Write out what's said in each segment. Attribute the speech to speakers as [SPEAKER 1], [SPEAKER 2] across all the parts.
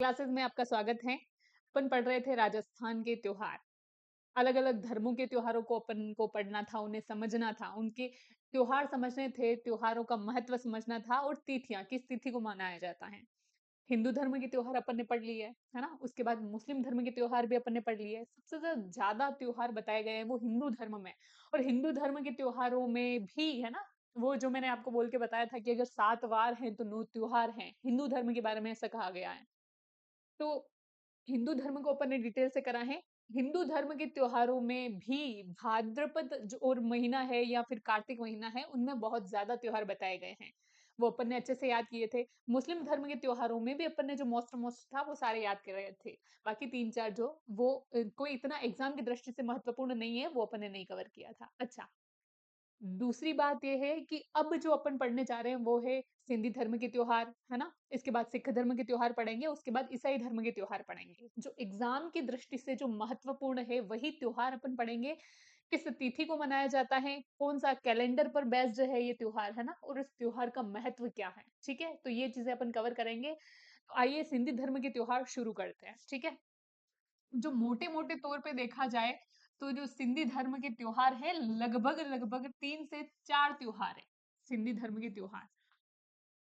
[SPEAKER 1] Classes में आपका स्वागत है। अपन पढ़ रहे थे राजस्थान के त्योहार। अलग-अलग धर्मों के त्योहारों को अपन को पढ़ना था, उन्हें समझना था, उनके त्योहार समझने थे, त्योहारों का महत्व समझना था और तिथियाँ, किस तिथि को मनाया जाता है। हिंदू धर्म के त्योहार अपन ने पढ़ लिए, है ना? उसके बाद मुस्लिम धर्म के त्योहार भी अपन ने पढ़ लिए। सबसे ज़्यादा त्योहार बताए गए हैं वो हिंदू धर्म में और हिंदू धर्म के त्योहारों में भी, है ना? वो जो मैंने आपको बोल के बताया था कि अगर 7 वार हैं तो 9 त्योहार हैं। हिंदू धर्म के बारे में ऐसा कहा गया है। तो हिंदू धर्म को अपन ने डिटेल से करा है। हिंदू धर्म के त्योहारों में भी भाद्रपद जो और महीना है या फिर कार्तिक महीना है, उनमें बहुत ज़्यादा त्योहार बताए गए हैं। वो अपन ने अच्छे से याद किए थे। मुस्लिम धर्म के त्योहारों में भी अपन ने जो मोस्ट मोस्ट था वो सारे याद कर रहे थे। बाकी 3-4 जो वो कोई इतना एग्ज़ाम की दृष्टि से महत्वपूर्ण नहीं है, वो अपन ने नहीं कवर किया था। अच्छा, दूसरी बात ये है कि अब जो अपन पढ़ने जा रहे हैं वो है सिंधी धर्म के त्योहार, है ना? इसके बाद सिख धर्म के त्योहार पढ़ेंगे, उसके बाद ईसाई धर्म के त्योहार पढ़ेंगे। जो एग्ज़ाम की दृष्टि से जो महत्वपूर्ण है वही त्योहार अपन पढ़ेंगे। किस तिथि को मनाया जाता है, कौन-सा कैलेंडर पर बेस्ड है ये त्योहार, है ना? और इस त्योहार का महत्व क्या है, ठीक है? तो ये चीज़ें अपन कवर करेंगे। तो आइए सिंधी धर्म के त्योहार शुरू करते हैं, ठीक है? जो मोटे-मोटे तौर पे देखा जाए, तो जो सिंधी धर्म के त्योहार हैं, लगभग-लगभग 3 से 4 त्योहार हैं, सिंधी धर्म के त्योहार।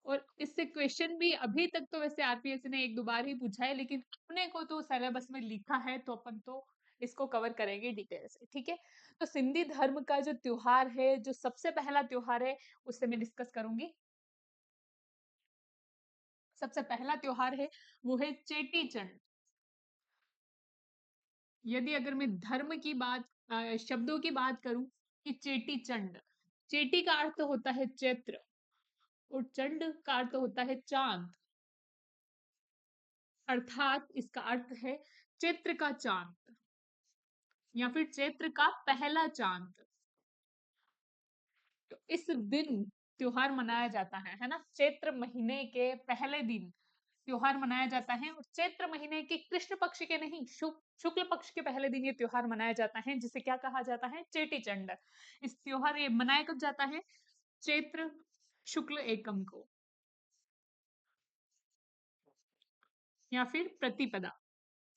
[SPEAKER 1] और इससे क्वेश्चन भी अभी तक तो वैसे आरपीएससी ने 1-2 बार ही पूछा है, लेकिन अपने को तो सिलेबस में लिखा है, तो अपन तो इसको कवर करेंगे डिटेल से, ठीक है? तो सिंधी धर्म का जो त्योहार है, जो सबसे पहला त्योहार है, उससे मैं डिस्कस करूँगी। सबसे पहला त्योहार है, वो है चेटी चंड। यदि अगर मैं धर्म की बात शब्दों की बात करूं कि चेटी चंड, चेटी का अर्थ होता है चैत्र और चंड का अर्थ होता है चांद, अर्थात इसका अर्थ है चैत्र का चांद या फिर चैत्र का पहला चांद। तो इस दिन त्योहार मनाया जाता है ना? चैत्र महीने के पहले दिन त्योहार मनाया जाता है और चैत्र महीने के कृष्ण पक्ष के नहीं, शुक्ल पक्ष के पहले दिन ये त्योहार मनाया जाता है, जिसे क्या कहा जाता है? चेटी चंड। इस त्योहार ये मनाया कब जाता है? चैत्र शुक्ल एकम को या फिर प्रतिपदा।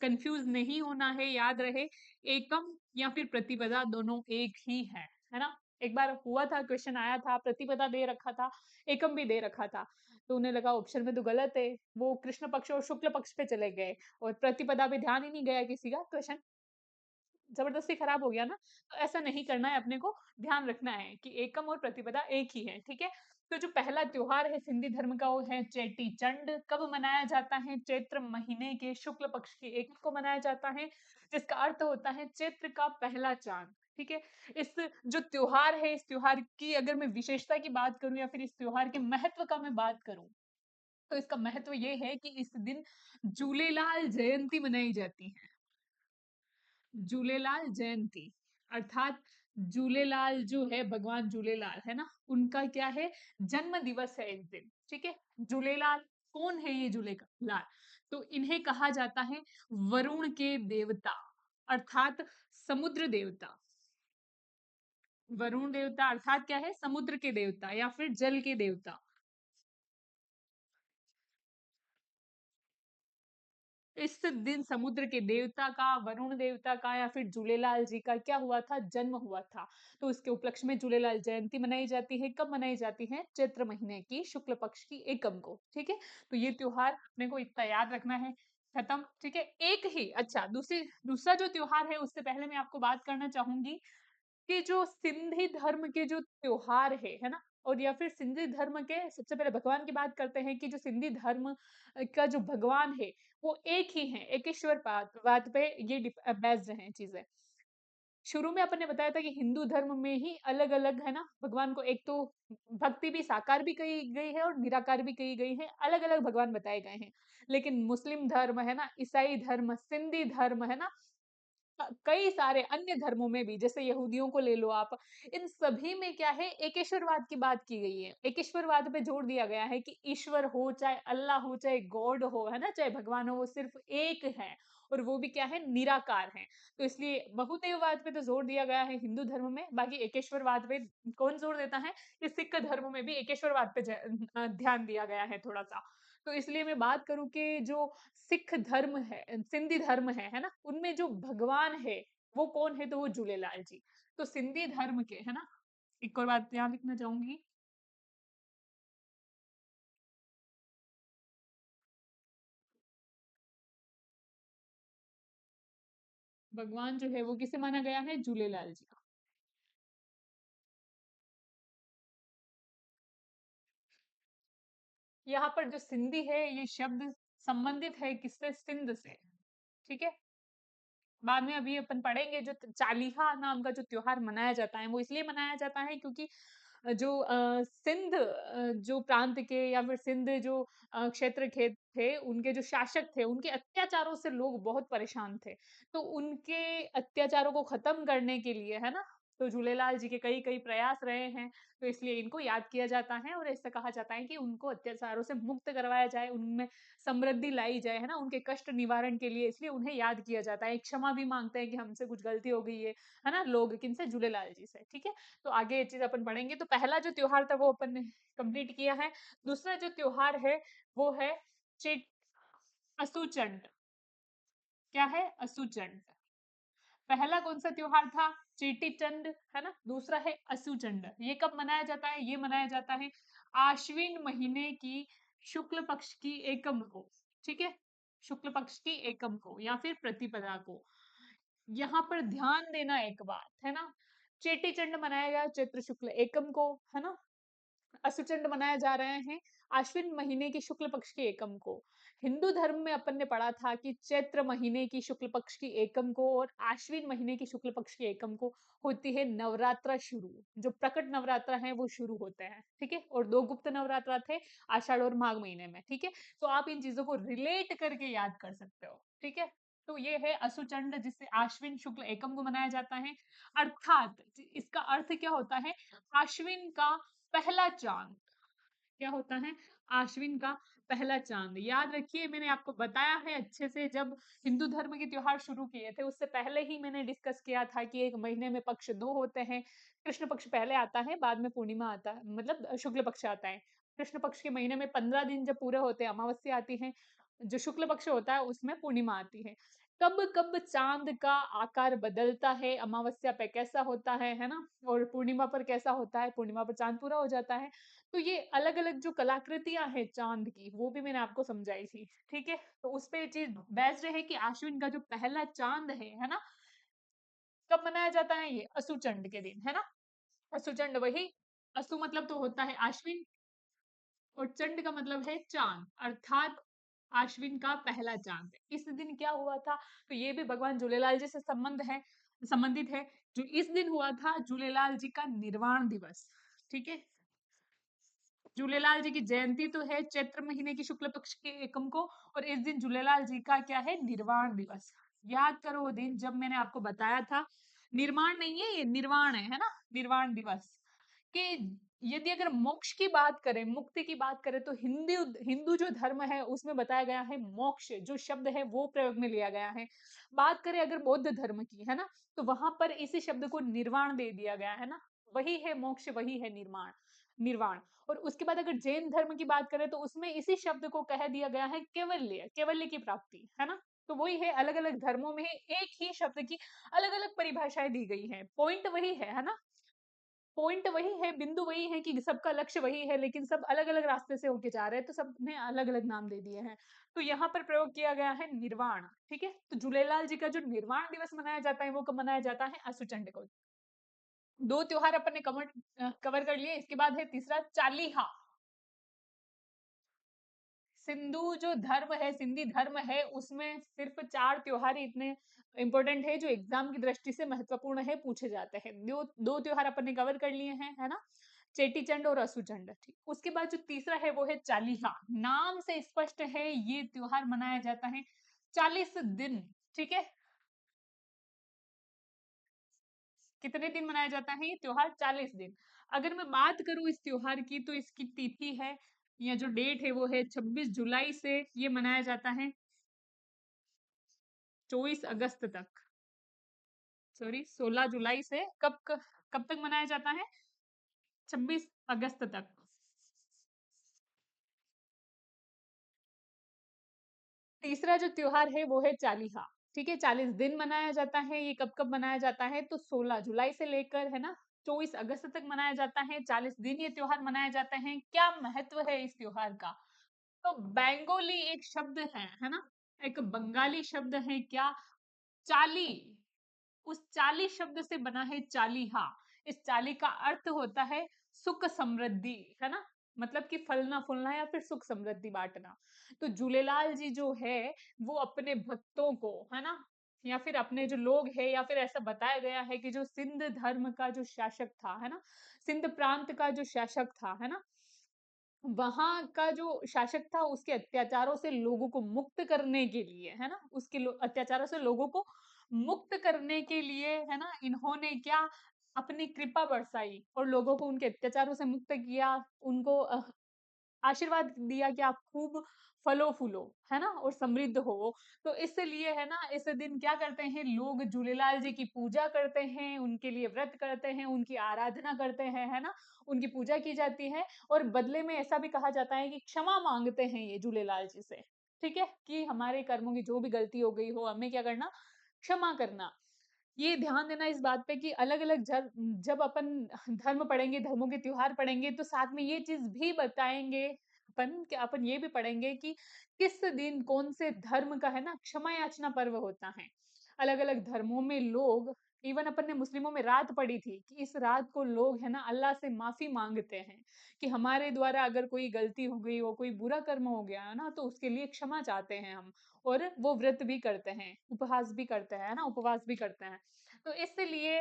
[SPEAKER 1] कंफ्यूज नहीं होना है, याद रहे एकम या फिर प्रतिपदा दोनों एक ही है ना? एक बार हुआ था, क्वेश्चन आया था, प्रतिपदा दे रखा था, एकम भी दे रखा था, तो उन्हें लगा ऑप्शन में तो गलत है, वो कृष्ण पक्ष और शुक्ल पक्ष पे चले गए और प्रतिपदा पे ध्यान ही नहीं गया किसी का, क्वेश्चन जबरदस्ती खराब हो गया ना। तो ऐसा नहीं करना है, अपने को ध्यान रखना है कि एकम और प्रतिपदा एक ही है, ठीक है? तो जो पहला त्योहार है सिंधी धर्म का वो है चेटी चंड। कब मनाया जाता है? चैत्र महीने के शुक्ल पक्ष की एक को मनाया जाता है, जिसका अर्थ होता है चैत्र का पहला चांद, ठीक है? इस जो त्योहार है, इस त्योहार की अगर मैं विशेषता की बात करूं या फिर इस त्योहार के महत्व का मैं बात करूं, तो इसका महत्व ये है कि इस दिन झूलेलाल जयंती मनाई जाती है। झूलेलाल जयंती अर्थात झूलेलाल जो है, भगवान झूलेलाल है ना, उनका क्या है? जन्म दिवस है इस दिन, ठीक है? झूलेलाल कौन है? ये झूलेलाल तो इन्हें कहा जाता है वरुण के देवता अर्थात समुद्र देवता। वरुण देवता अर्थात क्या है? समुद्र के देवता या फिर जल के देवता। इस दिन समुद्र के देवता का, वरुण देवता का या फिर झूलेलाल जी का क्या हुआ था? जन्म हुआ था। तो इसके उपलक्ष्य में झूलेलाल जयंती मनाई जाती है। कब मनाई जाती है? चैत्र महीने की शुक्ल पक्ष की एकम को, ठीक है? तो ये त्योहार अपने को इतना याद रखना है। खत्म, ठीक है? एक ही अच्छा, दूसरा जो त्योहार है उससे पहले मैं आपको बात करना चाहूंगी कि जो सिंधी धर्म के जो त्योहार है ना? और या फिर सिंधी धर्म के सबसे पहले भगवान की बात करते हैं कि जो सिंधी धर्म का जो भगवान है, वो एक ही है, एकेश्वर बात पे ये बेस्ड हैं चीजें। शुरू में अपन ने बताया था कि हिंदू धर्म में ही अलग-अलग है ना, भगवान को एक तो भक्ति भी साकार भी कही गई है और निराकार भी कही गई है, अलग-अलग भगवान बताए गए हैं। लेकिन मुस्लिम धर्म है ना, ईसाई धर्म, सिंधी धर्म है ना, कई सारे अन्य धर्मों में भी, जैसे यहूदियों को ले लो आप, इन सभी में क्या है? एकेश्वरवाद की बात की गई है। एकेश्वरवाद पे जोर दिया गया है कि ईश्वर हो, चाहे अल्लाह हो, चाहे गॉड हो, है ना? चाहे भगवान हो, वो सिर्फ एक है और वो भी क्या है? निराकार है। तो इसलिए बहुदेववाद पे तो जोर दिया गया है हिंदू धर्म में, बाकी एकेश्वरवाद पे कौन जोर देता है? कि सिख धर्म में भी एकेश्वरवाद पे ध्यान दिया गया है थोड़ा-सा। तो इसलिए मैं बात करूँ कि जो सिख धर्म है, सिंधी धर्म है ना? उनमें जो भगवान है, वो कौन है? तो वो झूलेलाल जी। तो सिंधी धर्म के, है ना? एक और बात यहाँ लिखना चाहूँगी, भगवान जो है वो किसे माना गया है? झूलेलाल जी। यहाँ पर जो सिंधी है, ये शब्द संबंधित है किससे? सिंध से, ठीक है? बाद में अभी अपन पढ़ेंगे, जो चालीहा नाम का जो त्योहार मनाया जाता है, वो इसलिए मनाया जाता है क्योंकि जो सिंध जो प्रांत के या फिर सिंध जो क्षेत्र के थे, उनके जो शासक थे, उनके अत्याचारों से लोग बहुत परेशान थे। तो उनके अत्याचारों को खत्म करने के लिए, है ना? तो झूलेलाल जी के कई कई प्रयास रहे हैं, तो इसलिए इनको याद किया जाता है और ऐसा कहा जाता है कि उनको अत्याचारों से मुक्त करवाया जाए, उनमें समृद्धि लाई जाए, है ना? उनके कष्ट निवारण के लिए, इसलिए उन्हें याद किया जाता है। क्षमा भी मांगते हैं कि हमसे कुछ गलती हो गई है ना? लोग किनसे? झूलेलाल जी से, ठीक है? तो आगे ये चीज़ अपन पढ़ेंगे। तो पहला जो त्योहार था वो अपन ने कंप्लीट किया है। दूसरा जो त्योहार है वो है चेट असुचंड। क्या है? असुचंड। पहला कौन-सा त्योहार था? चेटीचंड, है ना? दूसरा है असुचंड। ये कब मनाया जाता है? ये मनाया जाता है आश्विन महीने की शुक्ल पक्ष की एकम को, ठीक है? शुक्ल पक्ष की एकम को या फिर प्रतिपदा को। यहाँ पर ध्यान देना एक बात, है ना? चेटीचंड मनाया गया चैत्र शुक्ल एकम को, है ना? असुचंड मनाए जा रहे हैं आश्विन महीने की शुक्ल पक्ष की एकम को। हिंदू धर्म में अपन ने पढ़ा था कि चैत्र महीने की शुक्ल पक्ष की एकम को और आश्विन महीने की शुक्ल पक्ष की एकम को होती है नवरात्रा शुरू। जो प्रकट नवरात्रा है वो शुरू होते हैं, ठीक है? और दो गुप्त नवरात्रा थे आषाढ़ और माघ महीने में, ठीक है? तो आप इन चीजों को रिलेट करके याद कर सकते हो, ठीक है? तो ये है असुचंड, जिससे आश्विन शुक्ल एकम को मनाया जाता है। अर्थात इसका अर्थ क्या होता है? आश्विन का पहला चांद। क्या होता है? आश्विन का पहला चांद। याद रखिए, मैंने आपको बताया है अच्छे से, जब हिंदू धर्म के त्योहार शुरू किए थे उससे पहले ही मैंने डिस्कस किया था कि एक महीने में पक्ष दो होते हैं। कृष्ण पक्ष पहले आता है, बाद में पूर्णिमा आता है, मतलब शुक्ल पक्ष आता है। कृष्ण पक्ष के महीने में 15 दिन जब पूरे होते हैं, अमावस्या आती है। जो शुक्ल पक्ष होता है उसमें पूर्णिमा आती है। कब कब चांद का आकार बदलता है, अमावस्या पे कैसा होता है ना? और पूर्णिमा पर कैसा होता है? पूर्णिमा पर चांद पूरा हो जाता है। तो ये अलग-अलग जो कलाकृतियाँ हैं चाँद की, वो भी मैंने आपको समझाई थी, ठीक है? तो उसपे ये चीज़ बेस्ड है कि आश्विन का जो पहला चाँद है ना? कब मनाया जाता है ये? असुचंड के दिन, है ना? असुचंड वही, असु मतलब तो होता है आश्विन और चंड का मतलब है चाँद, अर्थात आश्विन का पहला चाँद। इस दिन क्या हुआ था? तो ये भी भगवान झूलेलाल जी से संबंधित है। जो इस दिन हुआ था झूलेलाल जी का निर्वाण दिवस, ठीक है? झूलेलाल जी की जयंती तो है चैत्र महीने की शुक्ल पक्ष के एकम को, और इस दिन झूलेलाल जी का क्या है? निर्वाण दिवस। याद करो वो दिन जब मैंने आपको बताया था, निर्माण नहीं है ये, निर्वाण है ना? निर्वाण दिवस कि यदि अगर मोक्ष की बात करें, मुक्ति की बात करें, तो हिंदू हिंदू जो धर्म है उसमें बताया गया है मोक्ष, जो शब्द है वो प्रयोग में लिया गया है। बात करें अगर बौद्ध धर्म की, है ना? तो वहां पर इसी शब्द को निर्वाण दे दिया गया है ना? वही है मोक्ष, वही है निर्माण, निर्वाण। और उसके बाद अगर जैन धर्म की बात करें तो उसमें इसी शब्द को कह दिया गया है कैवल्य, कैवल्य की प्राप्ति, है ना? तो वही है, अलग अलग धर्मों में एक ही शब्द की अलग अलग परिभाषाएं दी गई है। पॉइंट वही है ना? पॉइंट वही है, बिंदु वही है कि सबका लक्ष्य वही है, लेकिन सब अलग अलग रास्ते से होके जा रहे हैं, तो सबने अलग अलग नाम दे दिए हैं। तो यहाँ पर प्रयोग किया गया है निर्वाण, ठीक है? तो झूलेलाल जी का जो निर्वाण दिवस मनाया जाता है वो कब मनाया जाता है? असुचंड को। दो त्योहार अपन ने कवर कर लिए। इसके बाद है तीसरा चालीहा। सिंधु जो धर्म है, सिंधी धर्म है, उसमें सिर्फ 4 त्योहार ही इतने इम्पोर्टेंट है जो एग्जाम की दृष्टि से महत्वपूर्ण है, पूछे जाते हैं। दो त्योहार अपन ने कवर कर लिए हैं, है ना? चेटीचंड और असुचंड, ठीक। उसके बाद जो तीसरा है वो है चालीहा। नाम से स्पष्ट है ये त्योहार मनाया जाता है 40 दिन, ठीक है? कितने दिन मनाया जाता है ये त्योहार? 40 दिन। अगर मैं बात करूं इस त्योहार की, तो इसकी तिथि है या जो डेट है वो है 26 जुलाई से ये मनाया जाता है 24 अगस्त तक। सॉरी, 16 जुलाई से कब तक मनाया जाता है? 26 अगस्त तक। तीसरा जो त्योहार है वो है चालीहा। ठीक है, 40 दिन मनाया जाता है। ये कब कब मनाया जाता है? तो 16 जुलाई से लेकर, है ना, 24 अगस्त तक मनाया जाता है। 40 दिन ये त्योहार मनाया जाता है। क्या महत्व है इस त्योहार का? तो बेंगोली एक शब्द है ना, एक बंगाली शब्द है क्या? चाली। उस चाली शब्द से बना है चालीहा। इस चाली का अर्थ होता है सुख समृद्धि, है ना, मतलब कि फलना फूलना या फिर सुख समृद्धि बांटना। तो झूलेलाल जी जो है वो अपने भक्तों को, है ना, या फिर अपने जो लोग है, या फिर ऐसा बताया गया है कि जो सिंध धर्म का जो शासक था, है ना, सिंध प्रांत का जो शासक था, है ना, वहां का जो शासक था उसके अत्याचारों से लोगों को मुक्त करने के लिए, है ना, उसके अत्याचारों से लोगों को मुक्त करने के लिए, है ना, इन्होंने क्या, अपनी कृपा बरसाई और लोगों को उनके अत्याचारों से मुक्त किया। उनको आशीर्वाद दिया कि आप खूब फलो फूलो, है ना, और समृद्ध हो। तो इसलिए, है ना, इस दिन क्या करते हैं लोग, झूलेलाल जी की पूजा करते हैं, उनके लिए व्रत करते हैं, उनकी आराधना करते हैं, है ना, उनकी पूजा की जाती है। और बदले में ऐसा भी कहा जाता है कि क्षमा मांगते हैं ये झूलेलाल जी से। ठीक है, कि हमारे कर्मों की जो भी गलती हो गई हो, हमें क्या करना, क्षमा करना। ये ध्यान देना इस बात पे कि अलग अलग जब अपन धर्म पढ़ेंगे, धर्मों के त्योहार पढ़ेंगे, तो साथ में ये चीज भी बताएंगे अपन, कि अपन ये भी पढ़ेंगे कि किस दिन कौन से धर्म का, है ना, क्षमा याचना पर्व होता है। अलग अलग धर्मों में लोग, इवन अपन ने मुस्लिमों में रात पढ़ी थी कि इस रात को लोग, है ना, अल्लाह से माफी मांगते हैं कि हमारे द्वारा अगर कोई गलती हो गई हो, कोई बुरा कर्म हो गया है ना, तो उसके लिए क्षमा चाहते हैं हम। और वो व्रत भी करते हैं, उपहास भी करते हैं, है ना, उपवास भी करते हैं। तो इसलिए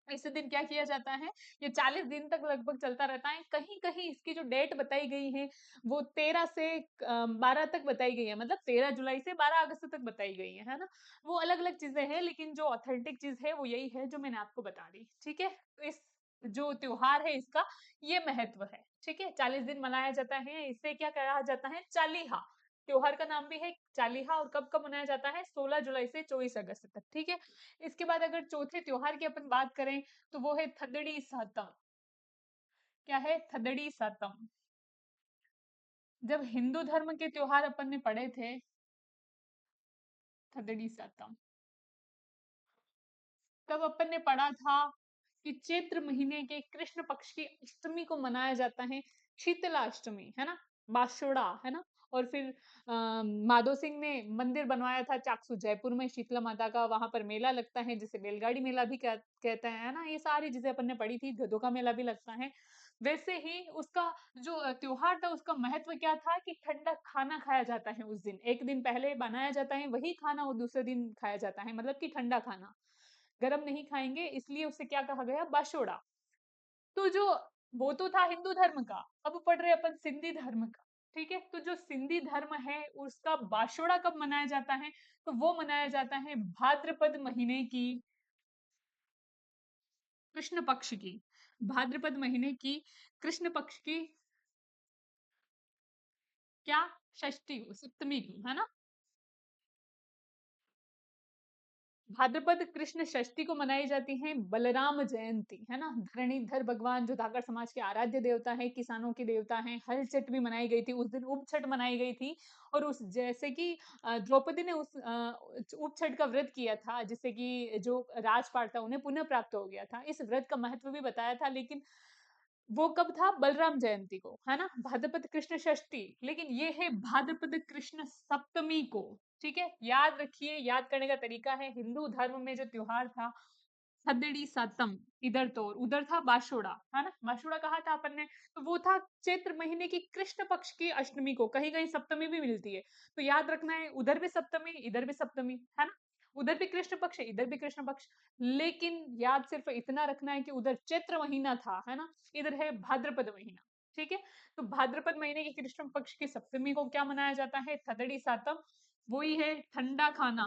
[SPEAKER 1] इस दिन क्या किया जाता है, ये 40 दिन तक लगभग चलता रहता है। कहीं कहीं इसकी जो डेट बताई गई है वो 13 से 12 तक बताई गई है, मतलब 13 जुलाई से 12 अगस्त तक बताई गई है ना। वो अलग अलग चीजें हैं, लेकिन जो ऑथेंटिक चीज है वो यही है जो मैंने आपको बता दी। ठीक है, तो इस जो त्योहार है इसका ये महत्व है। ठीक है, 40 दिन मनाया जाता है, इसे क्या कहा जाता है, चालीहा। त्योहार का नाम भी है चालीहा। और कब कब मनाया जाता है? 16 जुलाई से 24 अगस्त तक। ठीक है, इसके बाद अगर चौथे त्योहार की अपन बात करें तो वो है थदड़ी सातम। क्या है? थदड़ी सातम। जब हिंदू धर्म के त्योहार अपन ने पढ़े थे, थदड़ी सातम, तब अपन ने पढ़ा था कि चैत्र महीने के कृष्ण पक्ष की अष्टमी को मनाया जाता है शीतला अष्टमी, है ना, बाशोड़ा, है ना। और फिर माधो सिंह ने मंदिर बनवाया था चाकसू जयपुर में शीतला माता का, वहां पर मेला लगता है जिसे बैलगाड़ी मेला भी कहते हैं, है ना। ये सारी चीजें अपन ने पढ़ी थी, गधों का मेला भी लगता है। वैसे ही उसका जो त्योहार था उसका महत्व क्या था कि ठंडा खाना खाया जाता है उस दिन, एक दिन पहले बनाया जाता है वही खाना, और दूसरे दिन खाया जाता है, मतलब कि ठंडा खाना, गरम नहीं खाएंगे, इसलिए उसे क्या कहा गया, बाशोड़ा। तो जो वो तो था हिंदू धर्म का, अब पढ़ रहे अपन सिंधी धर्म का। ठीक है, तो जो सिंधी धर्म है उसका बाशोड़ा कब मनाया जाता है? तो वो मनाया जाता है भाद्रपद महीने की कृष्ण पक्ष की, भाद्रपद महीने की कृष्ण पक्ष की क्या, षष्ठी को, सप्तमी को, है ना। भाद्रपद कृष्ण षष्ठी को मनाई जाती है बलराम जयंती, है ना। धरणीधर भगवान जो धाकर समाज के आराध्य देवता है, किसानों के देवता हैं, हल छठ भी मनाई गई थी उस दिन, उप छठ मनाई गई थी। और उस जैसे कि द्रौपदी ने उस उप छठ का व्रत किया था, जिससे कि जो राजपाट था उन्हें पुनः प्राप्त हो गया था। इस व्रत का महत्व भी बताया था, लेकिन वो कब था? बलराम जयंती को, है ना, भाद्रपद कृष्ण षष्ठी। लेकिन ये है भाद्रपद कृष्ण सप्तमी को। ठीक है, याद रखिए, याद करने का तरीका है, हिंदू धर्म में जो त्योहार था थदड़ी सातम, इधर तो, और उधर था बाशोड़ा, है ना। बाशोड़ा कहा था अपन ने, तो वो था चैत्र महीने की कृष्ण पक्ष की अष्टमी को, कहीं कहीं सप्तमी भी मिलती है। तो याद रखना है, उधर भी सप्तमी, इधर भी सप्तमी, है ना। उधर भी कृष्ण पक्ष, इधर भी कृष्ण पक्ष। लेकिन याद सिर्फ इतना रखना है कि उधर चैत्र महीना था, है ना, इधर है भाद्रपद महीना। ठीक है, तो भाद्रपद महीने की कृष्ण पक्ष की सप्तमी को क्या मनाया जाता है? थदड़ी सातम। वही है ठंडा खाना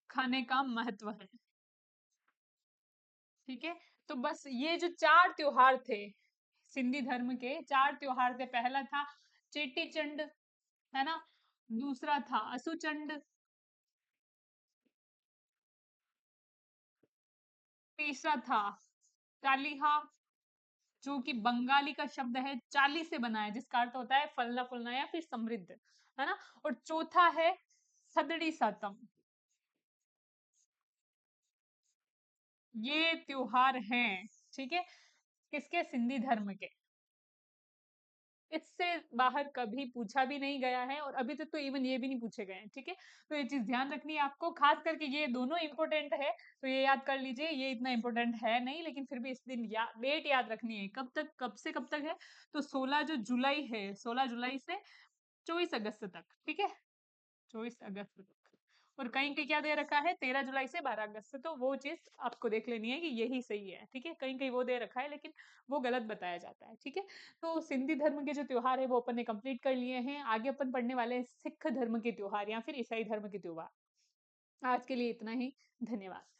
[SPEAKER 1] खाने का महत्व है। ठीक है, तो बस ये जो चार त्योहार थे, सिंधी धर्म के चार त्योहार थे, पहला था चेटी चंड, है ना, दूसरा था असुचंड, तीसरा था कालीहा, जो कि बंगाली का शब्द है चाली से बना है, जिसका अर्थ होता है फलना फूलना या फिर समृद्ध, है ना। और चौथा है सदड़ी सातम। ये त्योहार हैं, ठीक है, किसके? सिंधी धर्म के। इससे बाहर कभी पूछा भी नहीं गया है और अभी तक तो इवन ये भी नहीं पूछे गए हैं, ठीक है। तो ये चीज ध्यान रखनी है आपको, खास करके ये दोनों इंपॉर्टेंट है, तो ये याद कर लीजिए। ये इतना इंपॉर्टेंट है नहीं, लेकिन फिर भी इस दिन डेट याद रखनी है। कब तक, कब से कब तक है? तो 16 जो जुलाई है, 16 जुलाई से 24 अगस्त तक, ठीक है, 24 अगस्त तक। और कहीं कहीं क्या दे रखा है, 13 जुलाई से 12 अगस्त से, तो वो चीज आपको देख लेनी है कि यही सही है, ठीक है। कहीं कहीं वो दे रखा है लेकिन वो गलत बताया जाता है, ठीक है। तो सिंधी धर्म के जो त्योहार है वो अपन ने कंप्लीट कर लिए हैं। आगे अपन पढ़ने वाले हैं सिख धर्म के त्योहार या फिर ईसाई धर्म के त्योहार। आज के लिए इतना ही। धन्यवाद।